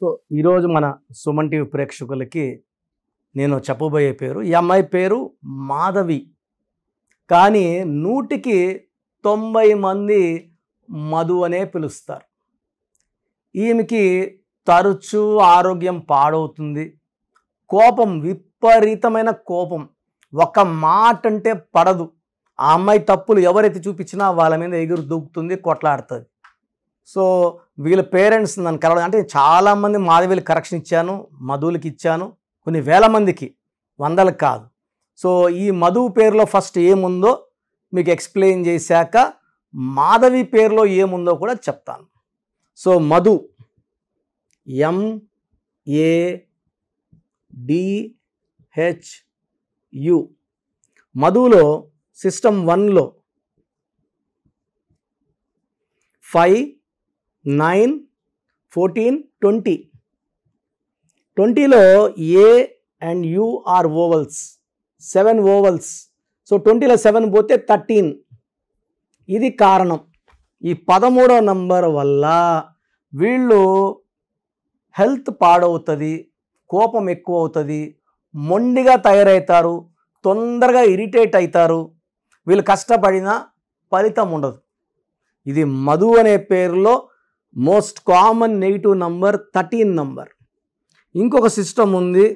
So ఈరోజు మన Suman TV ప్రేక్షకులకి నేను చెప్పబోయే పేరు, ఈ అమ్మాయి పేరు మాధవి. కానీ 100కి 90 మంది మధు అనే పిలుస్తారు. ఈమెకి తరచూ ఆరోగ్యం పాడవుతుంది, కోపం, విపరీతమైన కోపం, ఒక మాట అంటే పడదు. ఆ అమ్మాయి తప్పులు ఎవరైతే చూపించినా వాళ్ళ మీద ఎగురు దూకుతుంది, కొట్లాడుతుంది. సో వీళ్ళ పేరెంట్స్ నన్ను కలవడం, అంటే చాలామంది మాధవికి కరెక్షన్ ఇచ్చాను, మధువులకి ఇచ్చాను, కొన్ని వేల మందికి, వందలకు కాదు. సో ఈ మధు పేరులో ఫస్ట్ ఏముందో మీకు ఎక్స్ప్లెయిన్ చేశాక మాధవి పేరులో ఏముందో కూడా చెప్తాను. సో మధు MADHU, మధులో సిస్టమ్ 1లో 5, 9, 14, 20. 20లో A and U are vowels, 7 vowels. So 20లో 7 పోతే 13. ఇది కారణం. ఈ 13వ నంబర్ వల్ల వీళ్ళు హెల్త్ పాడవుతుంది, కోపం ఎక్కువ అవుతుంది, మొండిగా తయారవుతారు, తొందరగా ఇరిటేట్ అవుతారు. వీళ్ళు కష్టపడినా ఫలితం ఉండదు. ఇది మధు అనే పేరులో most common negative number 13 number. ఇంకొక సిస్టమ్ ఉంది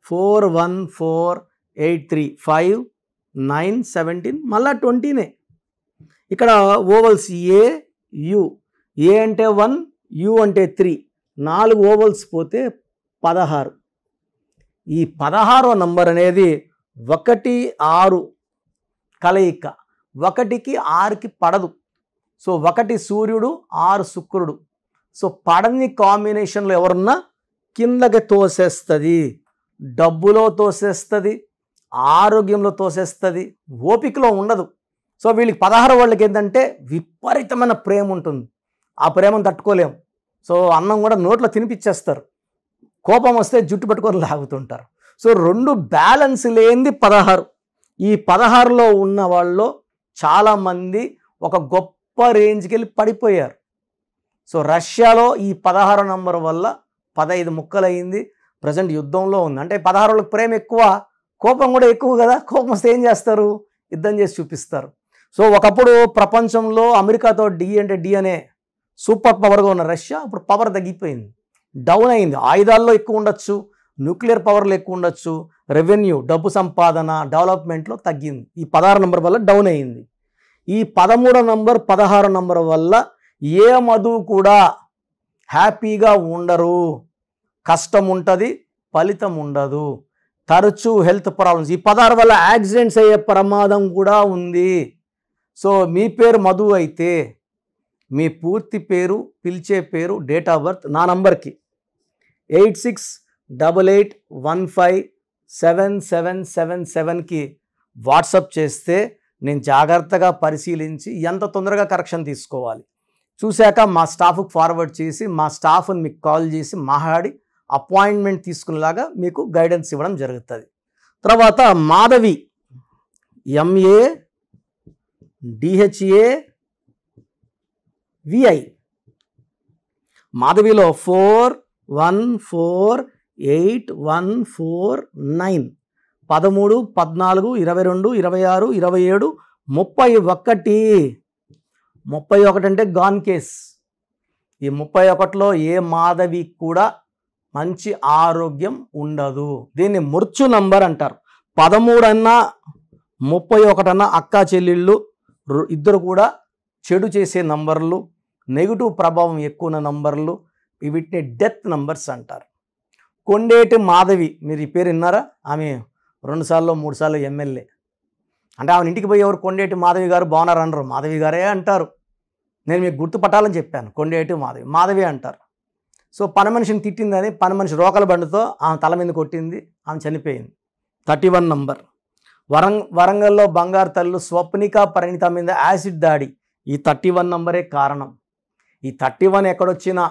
4, 1, 4, 8, 3, 5, 9, 17, మళ్ళా 20నే. ఇక్కడ ఓవల్స్ AU, A అంటే 1, U అంటే 3, 4 ఓవల్స్ పోతే 16. ఈ 16వ నంబర్ అనేది 1, 6 కలయిక. 1కి 6కి పడదు. సో 1 సూర్యుడు, 6 శుక్రుడు. సో పడని కాంబినేషన్లో ఎవరున్నా కిందకి తోసేస్తుంది, డబ్బులో తోసేస్తుంది, ఆరోగ్యంలో తోసేస్తుంది, ఓపికలో ఉండదు. సో వీళ్ళకి 16 వాళ్ళకి ఏంటంటే విపరీతమైన ప్రేమ ఉంటుంది. ఆ ప్రేమను తట్టుకోలేము. సో అన్నం కూడా నోట్లో తినిపించేస్తారు, కోపం వస్తే జుట్టు పట్టుకొని లాగుతుంటారు. సో 2 బ్యాలెన్స్ లేనిది 16. ఈ 16లో ఉన్న వాళ్ళు చాలామంది ఒక గొప్ప రేంజ్కి వెళ్ళి పడిపోయారు. సో రష్యాలో ఈ 16 నంబర్ వల్ల 15 ముక్కలయ్యింది. ప్రజెంట్ యుద్ధంలో ఉంది. అంటే 16 ప్రేమ ఎక్కువ, కోపం కూడా ఎక్కువ కదా. కోపం వస్తే ఏం చేస్తారు? యుద్ధం చేసి చూపిస్తారు. సో ఒకప్పుడు ప్రపంచంలో అమెరికాతో డి అంటే డి అనే సూపర్ పవర్గా ఉన్న రష్యా ఇప్పుడు పవర్ తగ్గిపోయింది, డౌన్ అయింది. ఆయుధాల్లో ఎక్కువ ఉండొచ్చు, న్యూక్లియర్ పవర్లో ఎక్కువ ఉండొచ్చు, రెవెన్యూ, డబ్బు సంపాదన, డెవలప్మెంట్లో తగ్గింది. ఈ 16 నంబర్ వల్ల డౌన్ అయింది. ఈ 13 నంబర్ 16 నంబర్ వల్ల ఏ మధు కూడా హ్యాపీగా ఉండరు, కష్టం ఉంటుంది, ఫలితం ఉండదు, తరచూ హెల్త్ ప్రాబ్లమ్స్. ఈ 16 వల్ల యాక్సిడెంట్స్ అయ్యే ప్రమాదం కూడా ఉంది. సో మీ పేరు మధు అయితే మీ పూర్తి పేరు, పిలిచే పేరు, డేట్ ఆఫ్ బర్త్ నా నంబర్కి 8688157777కి వాట్సాప్ చేస్తే నేను జాగ్రత్తగా పరిశీలించి ఎంత తొందరగా కరెక్షన్ తీసుకోవాలి చూశాక మా స్టాఫ్కి ఫార్వర్డ్ చేసి మా స్టాఫ్ని మీకు కాల్ చేసి మాట్లాడి అపాయింట్మెంట్ తీసుకునేలాగా మీకు గైడెన్స్ ఇవ్వడం జరుగుతుంది. తర్వాత మాధవి MADHAVI, మాధవిలో 4, 1, 4, 8, 1, 4, 9, 13, 14, 22, 26, 27, 31 అంటే గాన్ కేస్. ఈ 31లో ఏ మాధవి కూడా మంచి ఆరోగ్యం ఉండదు. దీన్ని మృత్యు నంబర్ అంటారు. 13 అన్నా 31 అన్నా అక్కా చెల్లెళ్ళు ఇద్దరు కూడా చెడు చేసే నంబర్లు, నెగిటివ్ ప్రభావం ఎక్కువ ఉన్న నంబర్లు, వీటిని డెత్ నంబర్స్ అంటారు. కొండేటి మాధవి, మీరు ఈ పేరు విన్నారా? ఆమె 2 సార్లు 3 సార్లు ఎమ్మెల్యే. అంటే ఆమె ఇంటికి పోయి ఎవరు కొండేటి మాధవి గారు బాగున్నారు అనరు, మాధవి గారే అంటారు. నేను మీకు గుర్తుపట్టాలని చెప్పాను, కొండేటి మాధవి అంటారు. సో పని మనిషిని తిట్టిందని పని మనిషి రోకల బండితో ఆమె తల మీద కొట్టింది, ఆమె చనిపోయింది. 31 నంబర్. వరంగల్లో బంగారు తల్లు స్వప్నిక పరిణిత మీద యాసిడ్ దాడి, ఈ 31 నంబరే కారణం. ఈ 31 ఎక్కడొచ్చినా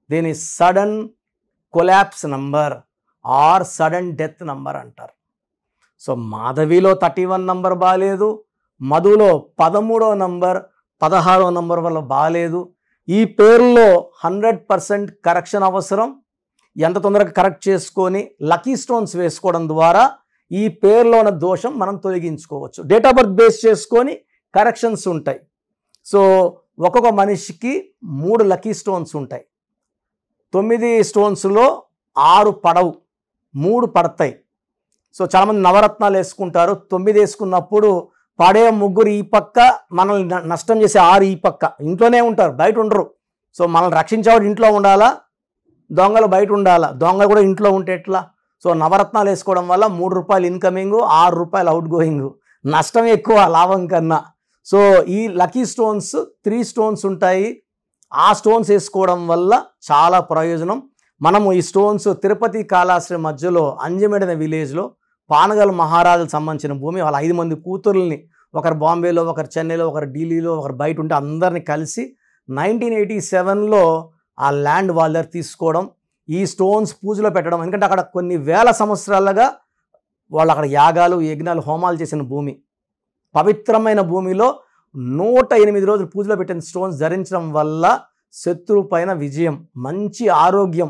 దీని sudden collapse number or sudden death number అంటారు. సో మాధవిలో 31 నంబర్ బాగాలేదు, మధులో 13వ నంబర్ 16వ నంబర్ వల్ల బాగాలేదు. ఈ పేరులో 100% కరెక్షన్ అవసరం. ఎంత తొందరగా కరెక్ట్ చేసుకొని లక్కీ స్టోన్స్ వేసుకోవడం ద్వారా ఈ పేరులో ఉన్న దోషం మనం తొలగించుకోవచ్చు. డేట్ ఆఫ్ బర్త్ బేస్ చేసుకొని కరెక్షన్స్ ఉంటాయి. సో ఒక్కొక్క మనిషికి 3 లక్కీ స్టోన్స్ ఉంటాయి. 9 స్టోన్స్లో 6 పడవు, 3 పడతాయి. సో చాలామంది నవరత్నాలు వేసుకుంటారు. 9 వేసుకున్నప్పుడు పడే ముగ్గురు ఈ పక్క, మనల్ని నష్టం చేసే 6 ఈ పక్క. ఇంట్లోనే ఉంటారు, బయట ఉండరు. సో మనల్ని రక్షించేవాడు ఇంట్లో ఉండాలా, దొంగలు బయట ఉండాలా. దొంగలు కూడా ఇంట్లో ఉంటే ఎట్లా? సో నవరత్నాలు వేసుకోవడం వల్ల 3 రూపాయలు ఇన్కమింగ్, 6 రూపాయలు అవుట్ గోయింగ్. నష్టం ఎక్కువ లాభం కన్నా. సో ఈ లక్కీ స్టోన్స్ 3 స్టోన్స్ ఉంటాయి. ఆ స్టోన్స్ వేసుకోవడం వల్ల చాలా ప్రయోజనం. మనము ఈ స్టోన్స్ తిరుపతి కాళహస్తి మధ్యలో అంజమెడ అనే విలేజ్లో పానగల్ మహారాజులకు సంబంధించిన భూమి. వాళ్ళ 5 మంది కూతుర్లని, ఒకరు బాంబేలో, ఒకరు చెన్నైలో, ఒకరు ఢిల్లీలో, ఒకరు బయట ఉంటే అందరినీ కలిసి 1987లో ఆ ల్యాండ్ వాళ్ళ దగ్గర తీసుకోవడం, ఈ స్టోన్స్ పూజలో పెట్టడం. ఎందుకంటే అక్కడ కొన్ని వేల సంవత్సరాలుగా వాళ్ళు అక్కడ యాగాలు, యజ్ఞాలు, హోమాలు చేసిన భూమి. పవిత్రమైన భూమిలో 108 రోజులు పూజలో పెట్టిన స్టోన్స్ ధరించడం వల్ల శత్రువు పైన విజయం, మంచి ఆరోగ్యం,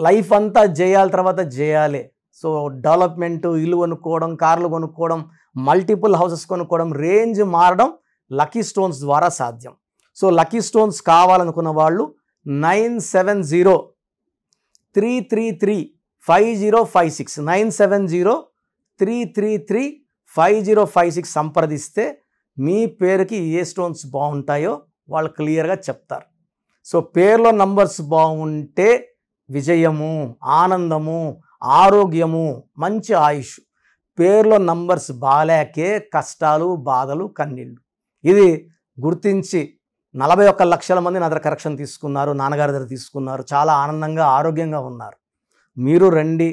లైఫ్ అంతా జయాల తర్వాత జయాలే. సో డెవలప్మెంట్, ఇల్లు కొనుక్కోవడం, కార్లు కొనుక్కోవడం, మల్టిపుల్ హౌసెస్ కొనుక్కోవడం, రేంజ్ మారడం లక్కీ స్టోన్స్ ద్వారా సాధ్యం. సో లక్కీ స్టోన్స్ కావాలనుకున్న వాళ్ళు 9703335056 9703335056 సంప్రదిస్తే మీ పేరుకి ఏ స్టోన్స్ బాగుంటాయో వాళ్ళు క్లియర్గా చెప్తారు. సో పేరులో నంబర్స్ బాగుంటే విజయము, ఆనందము, ఆరోగ్యము, మంచి ఆయుష్. పేరులో నంబర్స్ బాలేకే కష్టాలు, బాధలు, కన్నీళ్ళు. ఇది గుర్తించి 41 లక్షల మంది నా దగ్గర కరెక్షన్ తీసుకున్నారు, నాన్నగారి దగ్గర తీసుకున్నారు. చాలా ఆనందంగా, ఆరోగ్యంగా ఉన్నారు. మీరు రండి,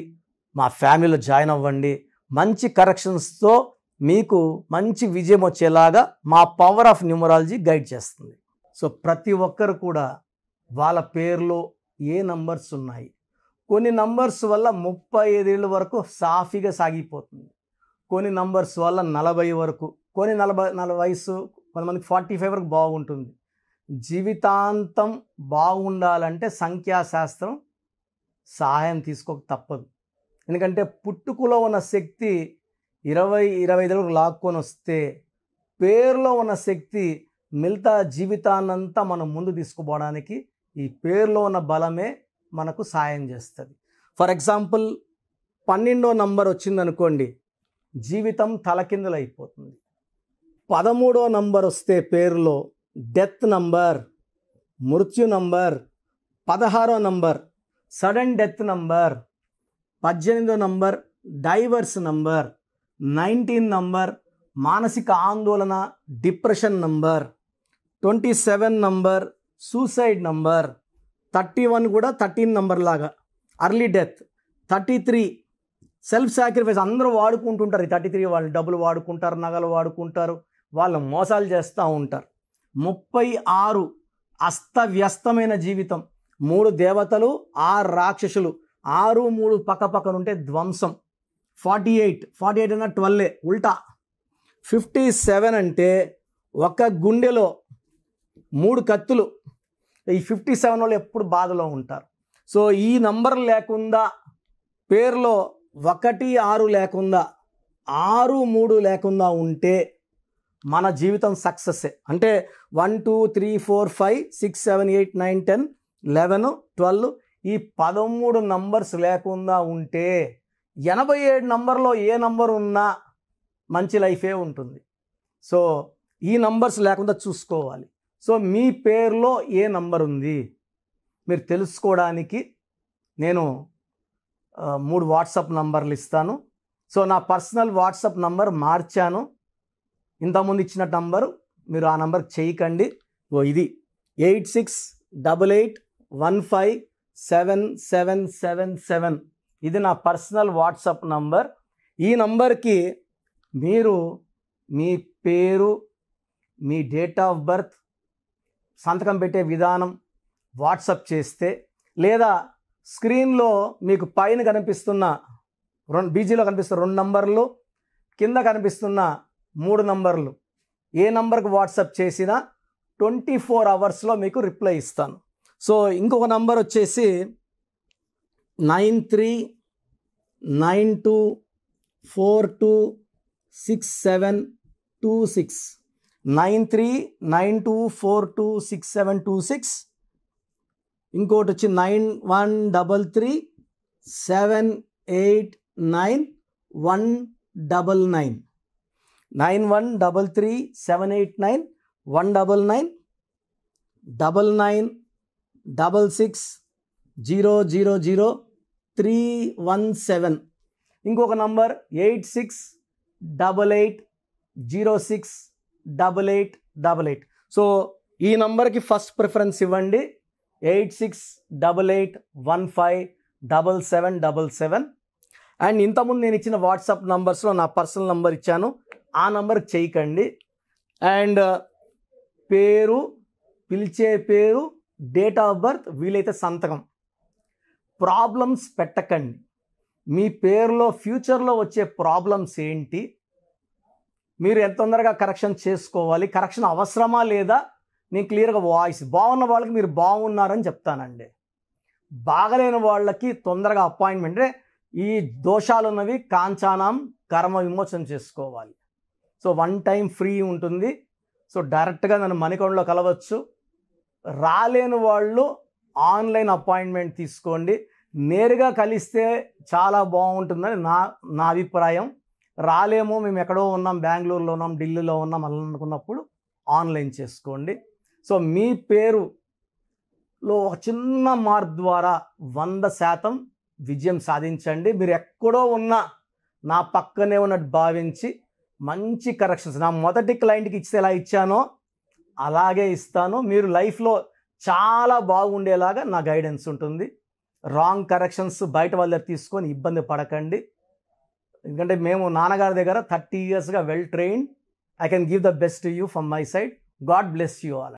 మా ఫ్యామిలీలో జాయిన్ అవ్వండి. మంచి కరెక్షన్స్తో మీకు మంచి విజయం వచ్చేలాగా మా పవర్ ఆఫ్ న్యూమరాలజీ గైడ్ చేస్తుంది. సో ప్రతి ఒక్కరు కూడా వాళ్ళ పేరులో ఏ నంబర్స్ ఉన్నాయి, కొన్ని నంబర్స్ వల్ల 35 ఏళ్ళ వరకు సాఫీగా సాగిపోతుంది, కొన్ని నంబర్స్ వల్ల 40 వరకు, కొన్ని 40 వయసు, కొంతమందికి 45 వరకు బాగుంటుంది. జీవితాంతం బాగుండాలంటే సంఖ్యాశాస్త్రం సహాయం తీసుకోక తప్పదు. ఎందుకంటే పుట్టుకలో ఉన్న శక్తి 20-25 వరకు లాక్కొని వస్తే, పేరులో ఉన్న శక్తి మిగతా జీవితాన్నంతా మనం ముందు తీసుకుపోవడానికి ఈ పేరులో ఉన్న బలమే మనకు సాయం చేస్తుంది. ఫర్ ఎగ్జాంపుల్ 12వ నంబర్ వచ్చిందనుకోండి, జీవితం తలకిందులు అయిపోతుంది. 13వ నంబర్ వస్తే పేరులో డెత్ నంబర్, మృత్యు నంబర్. 16వ నంబర్ సడన్ డెత్ నంబర్. 18వ నంబర్ డైవర్స్ నంబర్. 19 నంబర్ మానసిక ఆందోళన, depression number. 27 number suicide number. 31 కూడా 13 నంబర్ లాగా అర్లీ డెత్. 33 self sacrifice. అందరూ వాడుకుంటుంటారు. ఈ 33 వాళ్ళు డబ్బులు వాడుకుంటారు, నగలు వాడుకుంటారు, వాళ్ళు మోసాలు చేస్తూ ఉంటారు. 36 అస్తవ్యస్తమైన జీవితం. 3 దేవతలు, 6 రాక్షసులు, 6, 3 పక్కనుంటే ధ్వంసం. 48 అన్న 12 ఉల్టా. 57 అంటే ఒక గుండెలో 3 కత్తులు. ఈ 57 వాళ్ళు ఎప్పుడు బాధలో ఉంటారు. సో ఈ నంబర్ లేకుండా, పేరులో 1, 6 లేకుండా, 6, 3 లేకుండా ఉంటే మన జీవితం సక్సెస్సే. అంటే 1, 2, 3, 4, 5, 6, 7, 8, 9, 10, 11, 12 ఈ 13 నంబర్స్ లేకుండా ఉంటే 87 నంబర్లో ఏ నంబర్ ఉన్నా మంచి లైఫే ఉంటుంది. సో ఈ నంబర్స్ లేకుండా చూసుకోవాలి. సో మీ పేరులో ఏ నంబర్ ఉంది మీరు తెలుసుకోవడానికి నేను 3 వాట్సాప్ నంబర్లు ఇస్తాను. సో నా పర్సనల్ వాట్సాప్ నంబర్ మార్చాను. ఇంతకుముందు ఇచ్చిన నంబరు మీరు ఆ నంబర్కి చేయకండి. ఇది 8688157777. ఇది నా పర్సనల్ వాట్సాప్ నంబర్. ఈ నంబర్కి మీరు మీ పేరు, మీ డేట్ ఆఫ్ బర్త్, సంతకం పెట్టే విధానం వాట్సాప్ చేస్తే, లేదా స్క్రీన్లో మీకు పైన కనిపిస్తున్న బీజీలో కనిపిస్తున్న 2 నంబర్లు, కింద కనిపిస్తున్న 3 నంబర్లు ఏ నంబర్కి వాట్సాప్ చేసినా 24 అవర్స్లో మీకు రిప్లై ఇస్తాను. సో ఇంకొక నంబర్ వచ్చేసి 9392426726 9392426726. ఇంకోటి వచ్చి 9133789199 9133789199 9966000317. ఇంకొక నంబర్ 8688068888. సో ఈ నంబర్కి ఫస్ట్ ప్రిఫరెన్స్ ఇవ్వండి, 8688157777. అండ్ ఇంతకుముందు నేను ఇచ్చిన వాట్సాప్ నంబర్స్లో నా పర్సనల్ నంబర్ ఇచ్చాను, ఆ నంబర్కి చేయకండి. అండ్ పేరు, పిలిచే పేరు, డేట్ ఆఫ్ బర్త్, వీలైతే సంతకం. ప్రాబ్లమ్స్ పెట్టకండి. మీ పేరులో ఫ్యూచర్లో వచ్చే ప్రాబ్లమ్స్ ఏంటి, మీరు ఎంత తొందరగా కరెక్షన్ చేసుకోవాలి, కరెక్షన్ అవసరమా లేదా, నేను క్లియర్గా వాయిస్ బాగున్న వాళ్ళకి మీరు బాగున్నారని చెప్తానండి. బాగలేని వాళ్ళకి తొందరగా అపాయింట్మెంట్, ఈ దోషాలు ఉన్నవి కాంచానం కర్మ విమోచన చేసుకోవాలి. సో 1 టైం ఫ్రీ ఉంటుంది. సో డైరెక్ట్గా నన్ను మణికొండలో కలవచ్చు. రాలేని వాళ్ళు ఆన్లైన్ అపాయింట్మెంట్ తీసుకోండి. నేరుగా కలిస్తే చాలా బాగుంటుందని నా అభిప్రాయం. రాలేమో, మేము ఎక్కడో ఉన్నాం, బెంగళూరులో ఉన్నాం, ఢిల్లీలో ఉన్నాం అలా అనుకున్నప్పుడు ఆన్లైన్ చేసుకోండి. సో మీ పేరులో ఒక చిన్న మార్క్ ద్వారా 100% విజయం సాధించండి. మీరు ఎక్కడో ఉన్నా నా పక్కనే ఉన్నట్టు భావించి మంచి కరెక్షన్స్ నా మొదటి క్లయింట్కి ఇస్తే ఎలా ఇచ్చానో అలాగే ఇస్తాను. మీరు లైఫ్లో చాలా బాగుండేలాగా నా గైడెన్స్ ఉంటుంది. రాంగ్ కరెక్షన్స్ బయట వాళ్ళ దగ్గర తీసుకొని ఇబ్బంది పడకండి. ఎందుకంటే మేము నాన్నగారి దగ్గర 30 yearsగా well trained. I can give the best to you from my side. God bless you all.